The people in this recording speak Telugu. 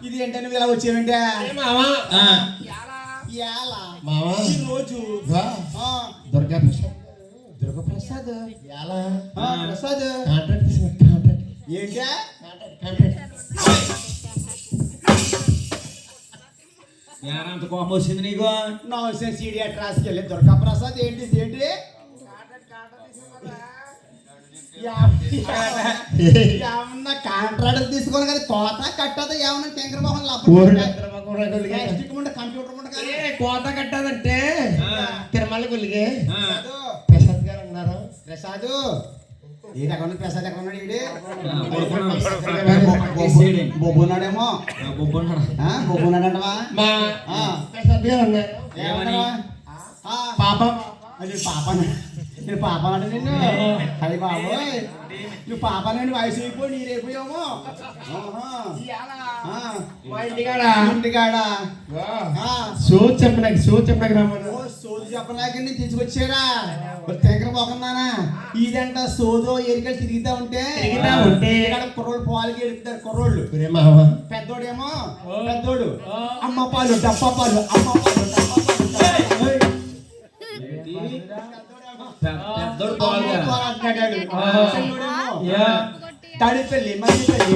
ఇది ఏంటంటే నువ్వు ఇలా వచ్చావంటే ఈ రోజు దుర్గా ప్రసాద్ దుర్గప్రసాద్ ఎలా ప్రసాద్ కాంట్రాక్ట్ ఏంటా అంత కోపం వచ్చింది నీకు నౌసెన్ సీడీ అట్రాస్కి వెళ్ళి దుర్గా ప్రసాద్ ఏంటి ఏంటి ఏమన్నా కాంట్రాక్ట్ తీసుకోవాలి కదా కోత కట్టదా ఏమన్నా టెంకర్ మొహం కంప్యూటర్ కోత కట్టాదంటే తిరుమల గులిగే ప్రసాద్ గారు అన్నారు. ప్రసాద్ ఈడు ఎక్కడ ప్రసాద్ ఎక్కడ ఉన్నాడు ఈడు బొబ్బున్నాడేమో బొబ్బున్నాడంటవా ప్రసాద్ గారు అన్నారు పాప పాప నేను పాప అంటే నిన్ను అది బాబోయ్ నువ్వు పాప నుండి వయసు అయిపోయి నీరైపోయామో ఇంటికాడ సోది చెప్పడానికి రమ్మను. సోదు చెప్పనాక నేను తీసుకొచ్చారా తెగర పోకున్నానా ఇదంట సోదో ఎరికలు తిరుగుతా ఉంటే కుర్రోళ్ళు పాలకి ఎడుతారు కుర్రోళ్ళు పెద్దోడేమో పెద్దోడు అమ్మ పాలు డబ్బ పాలు అమ్మ పాలు డబ్బ పాలు తడిపెళ్ళి మంచి పెళ్ళి